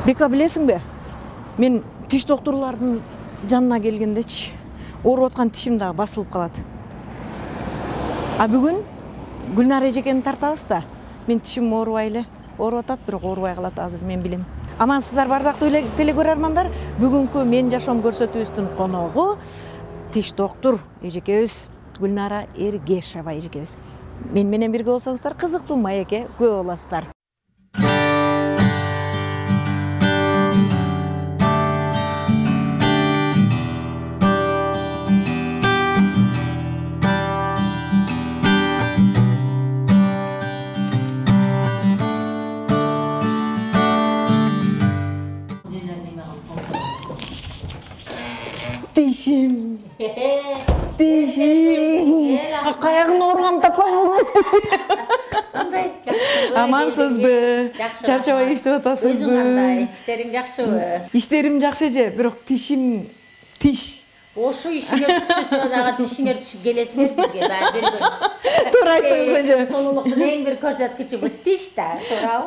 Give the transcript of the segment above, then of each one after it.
Бека, билесиңби? Мен тиш доктурлардын жанына келгендечи ооруп аткан тишим дагы басылып калат. А бүгүн Гүлнара эжекени тартабыз да. Мен тишим оорубай эле, ооруп атат, бирок оорубай калат азыр, мен билем. Амансыздар бардактуу телекөрөрмандар. Бүгүнкү мен жашоом көрсөтүүбүздүн коногу тиш доктур эжекебиз Гүлнара Эргешова эжекебиз. Мен менен бирге болсоңуздар кызыктуу маекке күбө боласыздар. Tişim. Tişim. Kayağın organ tapamam. Amansızbı. Çarşabay işte otasızbı. Özün qanday? İşlerin жақшыбы? İşlerim жақшы же, бирок тишим тиш. Oşu işine түспөсө дагы тишиңер түшүп келесиңер бизге дагы бергөн. Туура айттыңыз же. Сонулуктун эң бир көрсөткүчү бул тиш да, туурабы?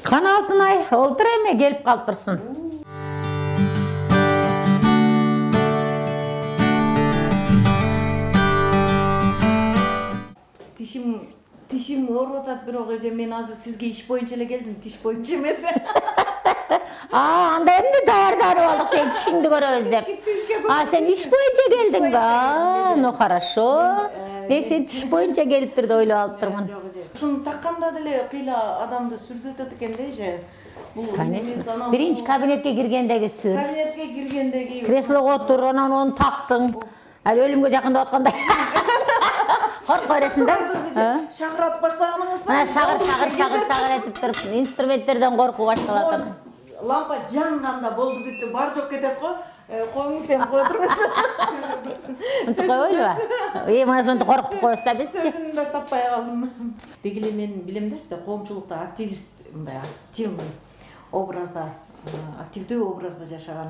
Кана Алтынай, олтур эме келип калыптырсың. Tişim ооруп атат, бирок эже мен азыр сизге иш боюнча эле келдим, тиш боюнча эмес. Анда эмне даярданып алдык сен тишиңди көрөбүз деп. Сен иш боюнча келдиңби? Ну хорошо. Мен сен тиш боюнча келиптир деп ойлоп алыптырмын. Ушуну такканда деле кыйла адамды сүрдөтөт экен да эже. Конечно. Биринчи кабинетке киргендеги сүр. Кабинетке киргендеги. Креслого отур, анан ону тактың. Ал өлүмгө жакындап аткандай. Коркуп бересиң да? Шагырат баштаганыңызда? Шагыр этип туруп, инструменттерден коркуу башталат. Лампа жанганда болду бүттү, бар жок кетет го. Коюңуз сен кое тургунсуз. Антип койбойлубу? Мына ошентип коркуп коебуз да бизчи. Сөзүн да таппай калдым. Деги эле мен билем да, сизде коомчулукта активист, мындай активный образда, активдүү образда жашаган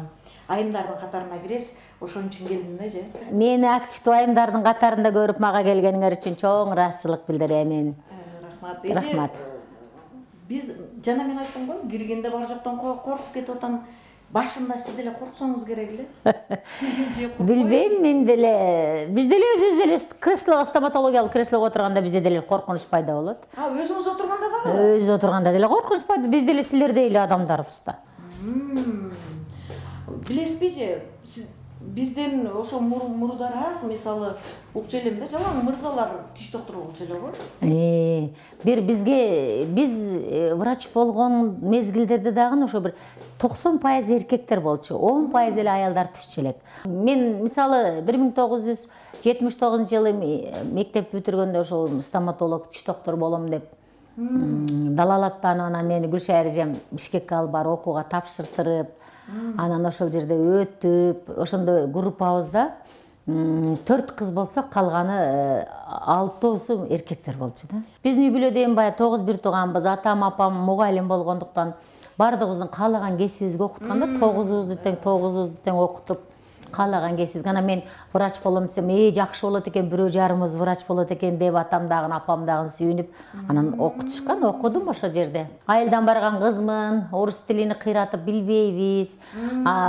айымдардын катарына киресиз. Ошон үчүн келдим да же. Мени активдүү айымдардын катарында көрүп мага келгениңер үчүн чоң ыраазычылык билдирем. Рахмат. Рахмат. Биз жана мен айттым го, киргенде бар жоктон коркуп кетип атам. Башында сиз деле корксоңуз керек эле. Билбейм, мен деле, биз деле өзүбүз деле креслого, стоматологиялык креслого отурганда бизде деле коркунуч пайда болот. Өзүңүз отурганда дагы? Өзү отурганда деле коркунуч пайда. Биз деле силердей эле адамдарбыз да. Билесизби же, бизден ошо мурдараак, мисалы, укчу элем да, жалаң мырзалар тиш доктору болчу эле го. Биз врач болгон мезгилдерде дагы ошо бир 90% эркектер болчу, 10% эле аялдар тишчү элек. Мен мисалы 1979-жылы мектеп бүтүргөндө ошол стоматолог, тиш доктор болом деп далалаттанып, анан мени Гүлшайыр эжем Бишкекке алып барып окууга тапшыртырып, анан ошол жерде өтүп, ошондо группабызда 4 кыз болсо, калганы 6-оосу эркектер болчу да. Биздин үй бүлөдө эми баягы 9 бир тууганбыз, атам, апам мугалим болгондуктан бардыгыбыздын каалаган кесибибизге окутканда 9-убузду тең окутуп, каалаган кесибибизге. Анан мен врач болом десем, жакшы болот экен, бирөө жарымыбыз врач болот экен деп атам дагы, апам дагы сүйүнүп, анан окутушкан, окудум ошол жерде. Айылдан барган кызмын, орус тилин кыйратып билбейбиз.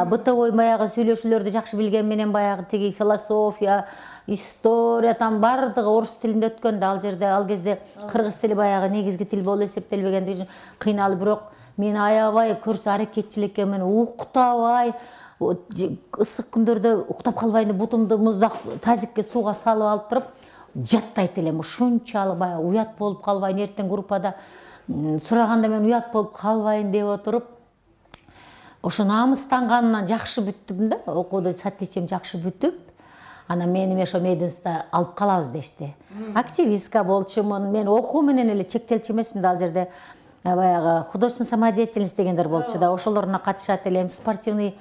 Бытовой баягы сүйлөшүүлөрдү жакшы билген менен баягы тиги философия, история там бардыгы орус тилинде өткөн да, ал жерде ал кезде кыргыз тили баягы негизги тил болуп эсептелбегендиги үчүн кыйналып, бирок мен аябай көрсө аракетчиликке мен уктабай, ысык күндөрдө уктап калбайын деп бутумду муздак тазикке сууга салып алып туруп жаттайт элем. Ушунчалык баягы уят болуп калбайын, эртең группада сураганда мен уят болуп калбайын деп отуруп, ошо намыстанганынан жакшы бүттүм да, окууда сатичем жакшы бүтүп, анан мени ошо мединститутта алып калабыз дешти. Активистка болчумун, мен окуу менен эле чектелчү эмесмин да, ал жерде баягы художественная самодеятельность дегендер болчу да, ошолоруна катышат элем, спортивный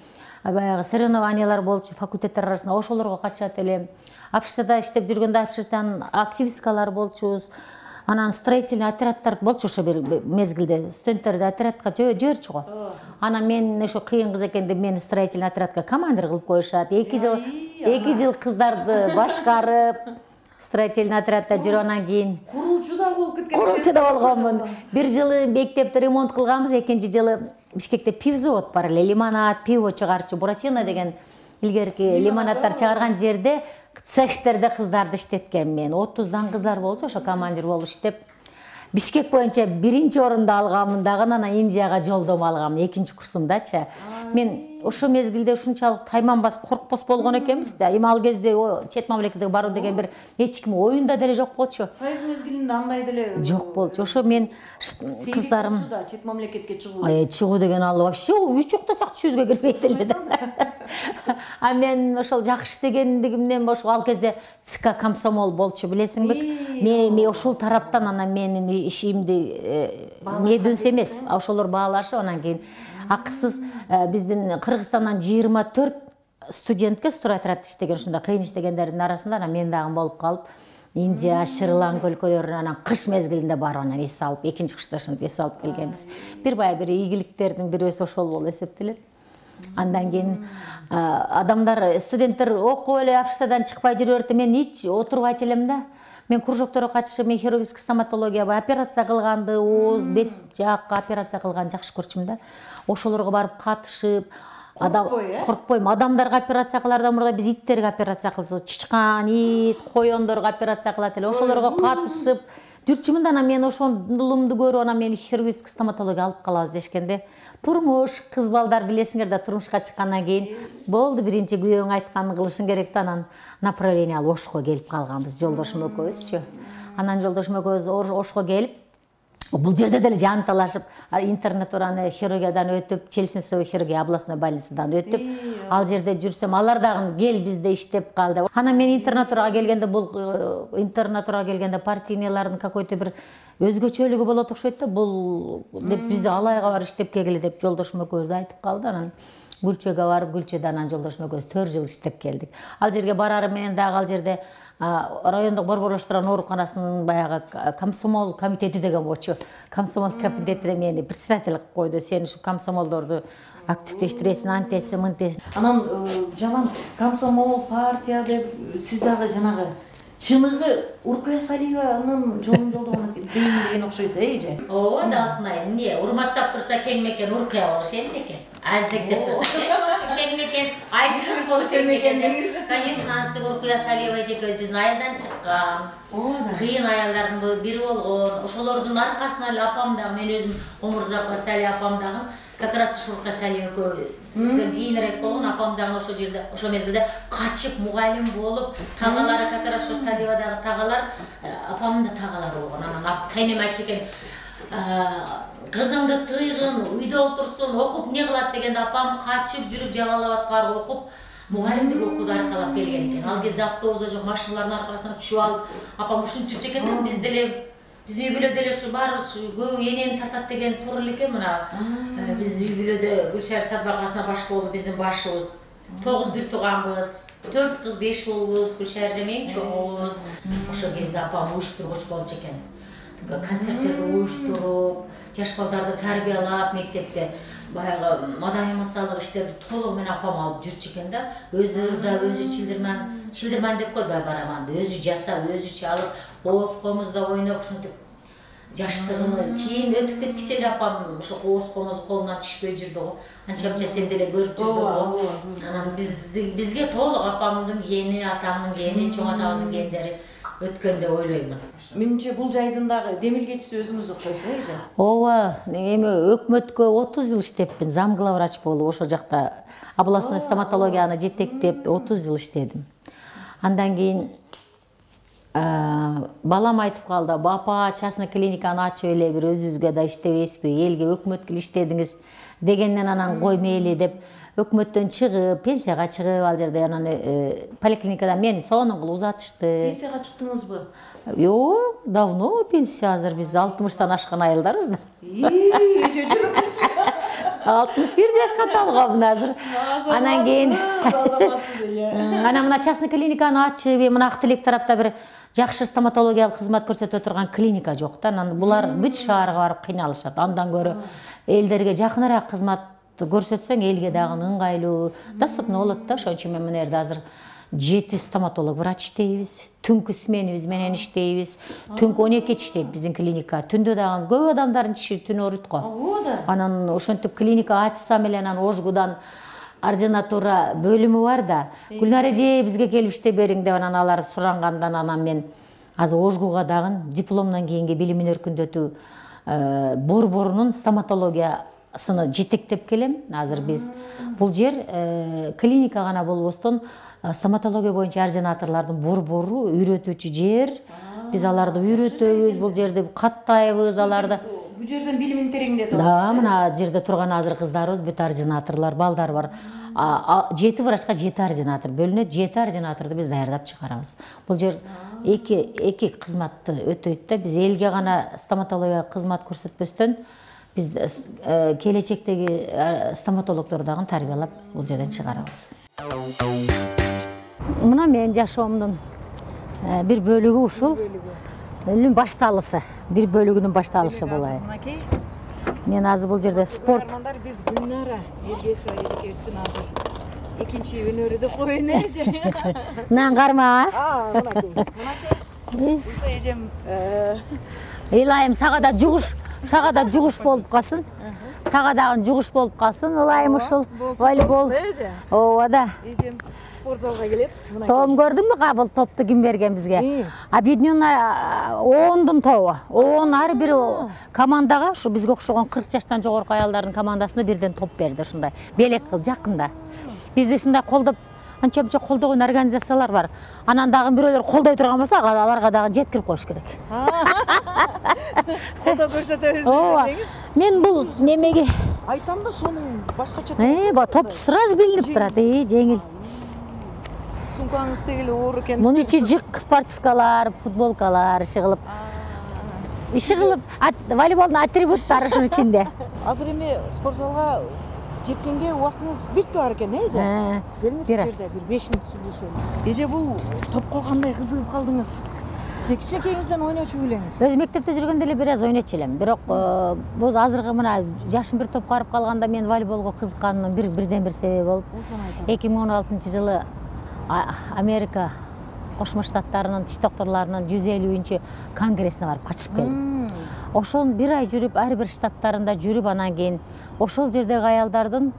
баягы соревнованиялар болчу факультеттер арасында, ошолорго катышат элем. Общагда иштеп жүргөндө общагадан активисткалар болчубуз. Анан строительный отряддар болчу ошо бир мезгилде, студенттерди отрядка жиберчү го. Анан мен ошо кыйын кыз экен деп мени строительный отрядка командир кылып коюшат. 2 жыл кыздарды башкарып, строительный отрядда жүрүп анан кийин Куруучу да болуп кеткен. куруучу да болгонмун. Бир жылы мектепти ремонт кылганбыз, экинчи жылы Бишкекте пивзавод бар эле, лимонад, пиво чыгарчу Буратино деген илгерки лимонадтар чыгарган жерде цехтерде кыздарды иштеткем мен. 30дан кыздар болчу, ошо командир болуп иштеп Бишкек боюнча биринчи орунду алганмын дагы, анан Индияга жолдомо алганмын экинчи курсумдачы. Мен ошо мезгилде ушунчалык тайманбас, коркпос болгон экенбиз да. Эми ал кезде чет мамлекетке баруу деген бир эч ким оюнда деле жок болчу. Союз мезгилинде андай деле жок болчу. Ошо мен кыздарым чет мамлекетке чыгуу деген ал вообще үч уктасак түшүзгө кирбейт эле да. А мен ошол жакшы иштегендигимден ошо ал кезде ЦК комсомол болчу, билесиңби? Мен ошол тараптан анан менин ишимди медүнс эмес, ошолор баалашып анан кийин акысыз биздин Кыргызстандан 24 студентке стройотряд иштеген, ушундай кыйын иштегендердин арасында анан мен дагы болуп калып, Индия, Шри-Ланка өлкөлөрүнө анан кыш мезгилинде барып анан эс алып, экинчи кышта ушинтип эс алып келгенбиз. Бир баягы бир ийгиликтердин бирөөсү ошол болуп эсептелет. Андан кийин адамдар, студенттер окуп эле общадан чыкпай жүрө берди, мен эч отурбайчу элем да. Мен кружокторго катышып, мен хирургический стоматология, операция кылганды, ооз, бет жакка операция кылган жакшы көрчүм да. Ошолорго барып катышып, коркпойм. Адамдарга операция кылардан мурда биз иттерге операция кылсак, чычкан, ит, коёндорго операция кылат эле. Ошолорго катышып жүрчүмүн да, анан мен ошондулумду көрүп, анан мени хирургический стоматология алып калабыз дешкенде, турмуш, кыз балдар билесиңер да, турмушка чыккандан кийин болду, биринчи күйөөң айтканын кылышың керек да, анан направление алып Ошко келип калганбыз, жолдошум экөөбүзчү. Анан жолдошум экөөбүз Ошко келип, бул жерде деле жанталашып, интернатураны хирургиядан өтүп, Челсинцевый хирургия областной больницадан өтүп, ал жерде жүрсөм, алар дагы кел бизде иштеп кал деп. Анан мен интернатурага келгенде, бул интернатурага келгенде партиялардын какой-то бир өзгөчөлүгү болот окшойт да, бул деп бизди Алайга бар иштеп келгиле деп жолдошум экөөбүз айтып калды. Анан Гүлчөгө барып, Гүлчөдө анан жолдошум экөөбүз 4 жыл иштеп келдик. Ал жерге барарым менен дагы ал жерде райондук борборлоштурган ооруканасынын баягы комсомол комитети деген болчу. Комсомол комитетине мени председатель кылып койду. Сен ушу комсомолдорду активдештиресиң, антесиң, мынтесиң. Анан жанагы комсомол, партия деп сиз дагы жанагы чыныгы Уркая Салиеванын жолун жолдогон деген окшойсуз, же? Ооба, да атмай. Эмне, урматтап турса кең мекен Уркая болуш эмне экен? Аздек деп турса кең мекен, айчырып болуш эмне экен. Конечно, ансыз Уркая Салиева эжекебиз биздин айылдан чыккан. Кыйын аялдардын бири болгон. Ошолордун аркасынан эле апам дагы, мен өзүм Омурзакова Сали апам дагы как раз Уркая Салиева кийинирээк болгон, апам дагы ошол жерде, ошол мезгилде качып мугалим болуп, тагалары как раз ошо Салиевадагы тагалар, апамдын да тагалары болгон. Анан кайнем айтчу экен, кызыңды тыйгын, үйдө олтурсун, окуп эмне кылат дегенде апам качып жүрүп Жалалабадка барып окуп, мугалимдик окууду аркалап келген экен. Ал кезде автобусда жок, машиналардын аркасына түшүп алып, апам ушинтип жүрчү экен да, биз деле биздин үй бүлөдө эле ушу баарыбыз көбү энени тартат деген туура эле экен. Мына биз үй бүлөдө Гүлшара Садбакасына баш болду, биздин башыбыз. 9 бир тууганбыз, 4 кыз 5 болбуз, Гүлшара эң чоңубуз. Ошол кезде апам уюштургуч болчу экен. Концерттерди уюштуруп, жаш балдарды тарбиялап, мектепте баягы маданий массалык иштерди толугу менен апам алып жүрчү экен да. Өзү ырда, өзү чилдирман деп койбой барабанды, өзү жасап, өзү чалып, ооз комузда ойноп ушинтип жаштыгымы кийин өтүп кеткиче эле апам ошо ооз комуз колунан түшпөй жүрдү го. Анча-мынча сен деле көрүп жүрдүң го. Анан бизге толук апамдын гени, атамдын гени, чоң атабыздын гендери өткөн деп ойлоймун. Менимче бул жайдын дагы демилгечиси өзүңүз окшойсуз, же? Ооба, эми өкмөткө 30 жыл иштеппин, замглавврач болуп, ошол жакта областной стоматологияны жетектеп 30 жыл иштедим. Андан кийин балам айтып калды, апа частный клиниканы ачып эле бир өзүбүзгө да иштебейсизби, элге өкмөткө иштедиңиз дегенден анан кой мейли деп өкмөттөн чыгып, пенсияга чыгып, ал жерде анан поликлиникада мени сонун кылып узатышты. Пенсияга чыктыңызбы? Жок, давно пенсия, азыр биз 60тан ашкан айылдарбыз да. 61 жашка толгонмун азыр. Анан кийин анан мына частный клиниканы ачып, мына Ак Тилек тарапта бир жакшы стоматологиялык кызмат көрсөтө турган клиника жок да. Анан булар бүт шаарга барып кыйналышат. Андан көрө элдерге жакыныраак кызмат көрсөтсөң элге дагы ыңгайлуу, доступный болот да. Ошон үчүн мен мына жерде азыр 7 стоматолог врач иштейбиз. Түнкү сменибиз менен иштейбиз. Түнкү 12 иштейт биздин клиника. Түндө дагы көп адамдардын тиши түнү ооруйт го. Анан ошентип клиника ачсам эле анан ожгудан ординатура бөлүмү бар да. Гүлнар эже бизге келип иштеп бериң деп анан алар сурангандан анан мен азыр ожгуга дагы дипломдон кийинки билимин өркүндөтүү борборунун стоматологиясыны жетектеп келем. Азыр биз бул жер клиника гана болбостон стоматология боюнча ординаторлордун борбору үйрөтүүчү жер. Биз аларды үйрөтөбүз, бул жерде каттайбыз аларды. Бул жерден билимин тереңдетип. Да, мына жерде турган азыр кыздарыбыз бүт ординаторлор, балдар бар. 7 врачка 7 ординатор бөлүнөт, 7 ординаторду биз даярдап чыгарабыз. Бул жер эки кызматты өтөйт да. Биз элге гана стоматология кызмат көрсөтпөстөн биз келечектеги стоматологдорду дагы тарбиялап бул жерден чыгарабыз. Мына менин жашоомдун бир бөлүгү ушул. Өнүн башталышы, бир бөлүгүнүн башталышы булай. Мен азыр бул жерде спорт. Биз Гүлнара Ергешова эжекебиздин азыр экинчи өнөрү деп коеюн эже. Мен карма. Мынакей. Эжем Илайым сага да жугуш болуп калсын. Сага дагы жугуш болуп калсын. Илайым ушул волейбол. Ооба да. Эжем спорт залга келет. Тоом көрдүңбү кабыл топту ким берген бизге? Объединенный 10дун тобу. 10 ар бир командага, ушу бизге окшогон 40 жаштан жогорку аялдардын командасына бирден топ берди ушундай. Белек кыл жакында. Бизди ушундай колдоп, анча-мынча колдогон организациялар бар. Анан дагы бирөөлөр колдой турган болсо, аларга дагы жеткирип коюш керек. Колдоо көрсөтөбүз десеңиз. Мен бул немеге айтам да сонун башкача топ сразу билинип турат, жеңил. Сумкаңыз тегиле оор экен. Мунун ичи жык спортивкалар, футболкалар, иши кылып, волейболдун атрибуттары ушунун ичинде. Азыр эми спорт залга жеткенге убактыңыз бүтүп бар экен, эже? Келиңиз бир жерде бир 5 мүнөт сүйлөшөлү. Эже бул топко кандай кызыгып калдыңыз? Же кичинекейиңизден ойночу белеңиз? Өз мектепте жүргөндө эле бир аз ойночу элем. Бирок бул азыркы мына жашым бир топко барып калганда мен волейболго кызыкканымдын бирден бир себеби болуп, 2016-жылы Америка Кошмо Штаттарынын тиш докторлорунун 150-чү конгрессине барып катышып келдим. Ошол бир ай жүрүп, ар бир штаттарында жүрүп, анан кийин ошол жердеги аялдардын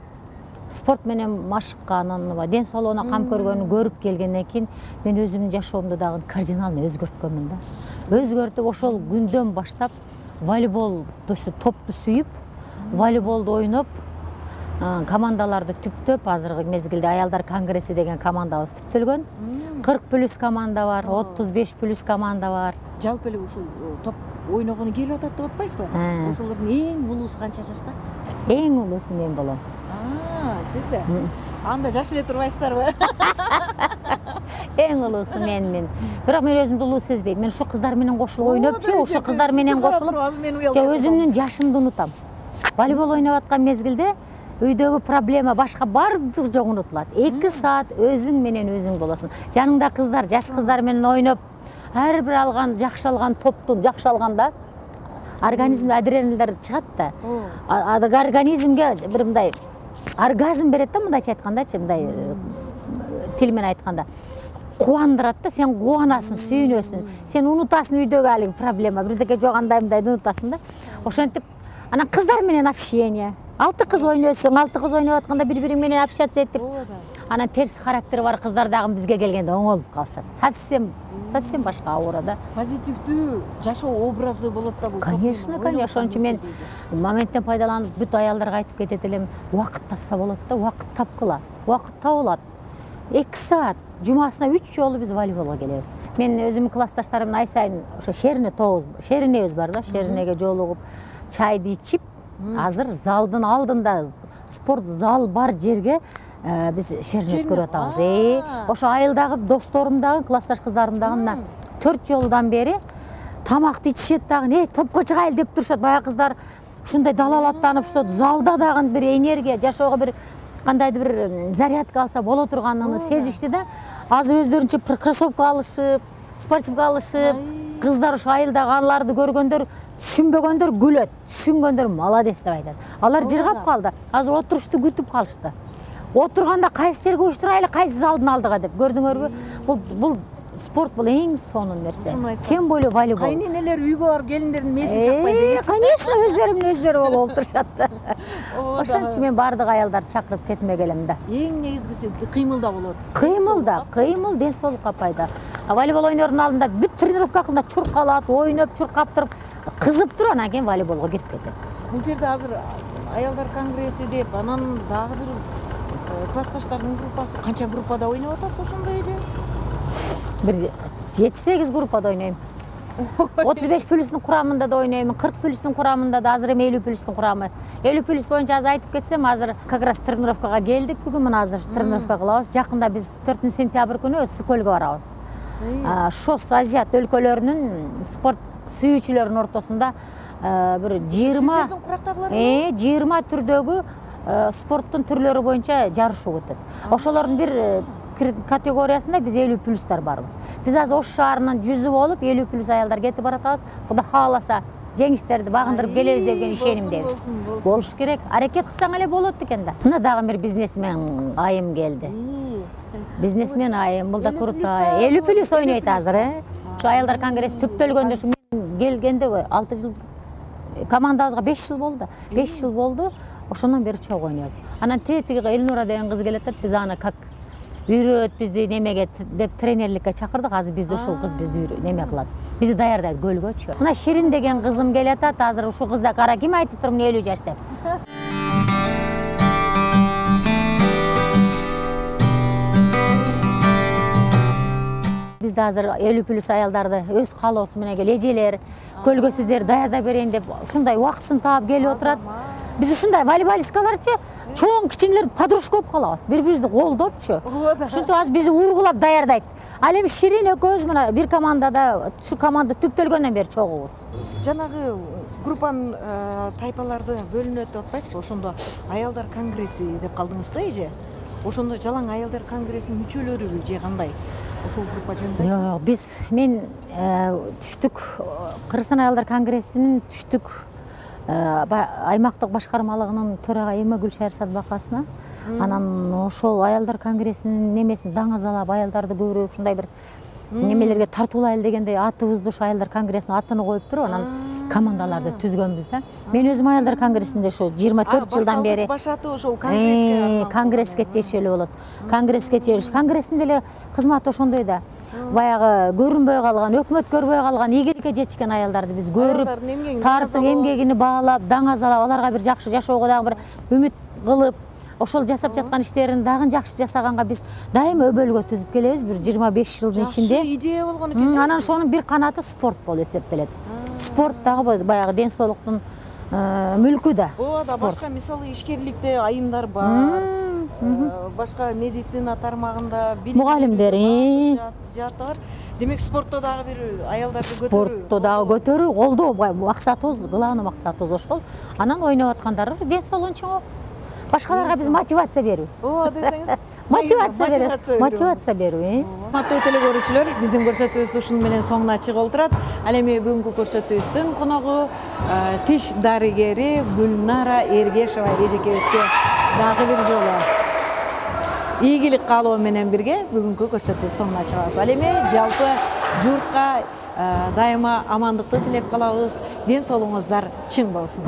спорт менен машыкканын, ден соолугуна кам көргөнүн көрүп келгенден кийин мен өзүмдүн жашоомду дагы кардиналдуу өзгөрткөнмүн да. Өзгөртүп ошол күндөн баштап волейболду, ушу топту сүйүп, волейболду ойноп, командаларды түптөп, азыркы мезгилде аялдар конгресси деген командабыз түптөлгөн. 40+ команда бар, 35+ команда бар. Жалпы эле ушул топ ойногону келип атат деп атпайсызбы? Ошолордун эң улуусу канча жашта? Эң улуусу мен болом. Сизби? Анда жаш эле турбайсыздарбы? Эң улуусу мен. Бирок мен өзүмдү улуу сезбейм. Мен ушу кыздар менен кошулуп ойнопчу, ушу кыздар менен кошулуп, өзүмдүн жашымды унутам. Волейбол ойноп аткан мезгилде үйдөгү проблема башка бардык жок унутулат. 2 саат өзүң менен өзүң болосуң. Жаныңда кыздар, жаш кыздар менен ойноп, ар бир алган, жакшы алган топтун, жакшы алганда организмде адреналиндер чыгат да. Организмге бир мындай оргазм берет да, мындайча айткандачы, мындай тил менен айтканда. Кубандырат да, сен кубанасың, сүйүнөсүң. Сен унутасың үйдөгү алыг проблема, бирдеке жок андай унутасың да. Ошентип, анан кыздар менен общение. 6 кыз ойносуң, 6 кыз ойноп атканда бири-бириң менен общаться этип. Анан терс характери бар кыздар дагы бизге келгенде оңолуп калышат. Совсем башка аура да. Позитивдүү жашоо образы болот да бул. Конечно. Ошон үчүн мен моменттен пайдаланып бүт аялдарга айтып кетет элем, убакыт тапса болот да, убакыт тапкыла. Убакыт табылат. 2 саат жумасына 3 жолу биз волейболго келебиз. Мен өзүмдүн классташтарым ай сайын ошо шеринебиз бар да, шеринеге жолугуп, чайды ичип, азыр залдын алдында спорт зал бар жерге биз шерине өткөрүп атабыз. Ошо айылдагы досторум дагы, классташ кыздарым дагы мына 4 жолудан бери тамакты ичишет дагы, топко чыгайлы деп турушат. Баягы кыздар ушундай далалаттанып, что залда дагы бир энергия, жашоого бир кандайдыр бир зарядка алса боло турганын сезишти да. Азыр өздөрүнчө кроссовка алышып, спортивка алышып, кыздар ушу айылдагы аларды көргөндөр, түшүнбөгөндөр күлөт, түшүнгөндөр молодец деп айтат. Алар жыргап калды. Азыр отурушту күтүп калышты. Отурганда кайсы жерге уштурайлы, кайсы залдын алдыга деп. Көрдүңөрбү? Бул спорт, бул эң сонун нерсе. Тем более волейбол. Кайненелер үйгө барып келиндердин месин чакпай дегенсиз. Конечно, өздөрүнүн өздөрү болуп олтурушат да. Ошон үчүн мен бардык аялдар чакырып кетме келем да. Эң негизгиси кыймыл да болот. Кыймыл ден соолукка пайда. Волейбол ойнордун алдында бүт тренировка кылганда чуркалат, ойноп, чуркап туруп, кызып туруп анан кийин волейболго кирип кетет. Бул жерде азыр аялдар конгресси деп, анан дагы бир классташтардын группасы, канча группада ойноп атасыз ошондо эже? Бир 7-8 группада ойнойм. 35+'ның курамында да ойнойм, 40+'ның курамында да, азыр эми 50+'ның курамы. 50+ боюнча азыр айтып кетсем, азыр как раз тренировкага келдик бүгүн, мына азыр тренировка кылабыз. Жакында биз 4-сентябрь күнү Ысыккөлгө барабыз. ШОС Азиат өлкөлөрүнүн спорт сүйүүчүлөрүнүн ортосунда бир 20 түрдөгү спорттун түрлөрү боюнча жарышуу өтөт. Ошолордун бир категориясында биз 50+'тар барбыз. Биз азыр Ош шаарынын 100 болуп, 50+ аялдар кетип баратабыз. Кудай кааласа, жеңиштерди багындырып келебиз деген ишенимдебиз. Болуш керек. Аракет кылсаң эле болот экен да. Мына дагы бир бизнесмен айым келди. Бизнесмен айым, бул да круто. 50+ ойнойт азыр, Ошо аялдар конгресси түптөлгөндө ушу мен келгенде 6 жыл, командабызга 5 жыл болду. 5 жыл болду. Ошондон бери чогуу ойнойбуз. Анан тиги Элнура деген кыз келет, биз аны как үйрөт бизди немеге деп тренерликке чакырдык. Азыр бизде ушул кыз бизди неме кылат. Бизди даярдайт көлгөчү. Мына Ширин деген кызым келатат, азыр ушул кызда кара ким айтып тур, 50 жаш деп. Бизде азыр 50+ аялдарды өз каалоосу менен эжелер, көлгөсүздөр даярдап берейин деп ушундай убактысын таап келип отурат. Биз ушундай волейболисткаларчы чоң кичинелер подружка болуп калабыз, бири-бирибизди колдопчу. Ушинтип азыр бизди ургулап даярдайт. Ал эми Ширин экөөбүз мына бир командада, ушу команда түптөлгөндөн бери чогуубуз. Жанагы группанын тайпаларды бөлүнөт деп атпайсызбы? Ошондо аялдар конгресси деп калдыңыз да эже. Ошондо жалаң аялдар конгрессинин мүчөлөрүбү же кандай? Ошол группа жөнүндө айтсаңыз. Мен түштүк Кыргызстан аялдар конгрессинин түштүк аймактык башкармалыгынын төрагайымы Гүлшайыр Садбакасына. Анан ошол аялдар конгрессинин немесин даңазалап, аялдарды көбүрөөк ушундай бир немелерге тартуулайлы дегендей атыбызды ошо аялдар конгрессинин атына коюп туруп, анан командаларды түзгөнбүз да. Мен өзүм аялдар конгрессинде ошо 24 жылдан бери башаты ошол конгресске тиешелүү болот. Конгресске тиешелүү. Конгресстин деле кызматы ошондой да. Баягы көрүнбөй калган, өкмөт көрбөй калган, ийгиликке жетишкен аялдарды биз көрүп, тартып, эмгегини баалап, даңазалап, аларга бир жакшы жашоого дагы бир үмүт кылып, ошол жасап жаткан иштерин дагы жакшы жасаганга биз дайыма өбөлгө түзүп келебиз. Бир 25 жылдын ичинде. Жакшы идея болгон экен. Анан ошонун бир канаты спорт болуп эсептелет. Спорт дагы баягы ден соолуктун мүлкү да. Ооба, башка мисалы ишкерликте айымдар бар. Башка медицина тармагында мугалимдер жатыр. Демек спортто дагы бир аялдарды көтөрүү. Спортто дагы көтөрүү, колдоо максатыбыз, главный максатыбыз ошол. Анан ойноп аткандар ден соолугун чоңоп, башкаларга биз мотивация берүү. Ооба десеңиз, мотивация беребиз. Мотивация берүү. Урматтуу теле көрүүчүлөр, биздин көрсөтүүбүз ушун менен соңуна чыгып отурат. Ал эми бүгүнкү көрсөтүүбүздүн коногу тиш дарыгери Гүлнара Эргешова эжекебизге дагы бир жолу ийгилик каалоо менен бирге бүгүнкү көрсөтүүбүз соңуна чыгабыз. Ал эми жалпы журтка дайыма амандыкты тилеп калабыз. Ден соолугуңуздар чың болсун.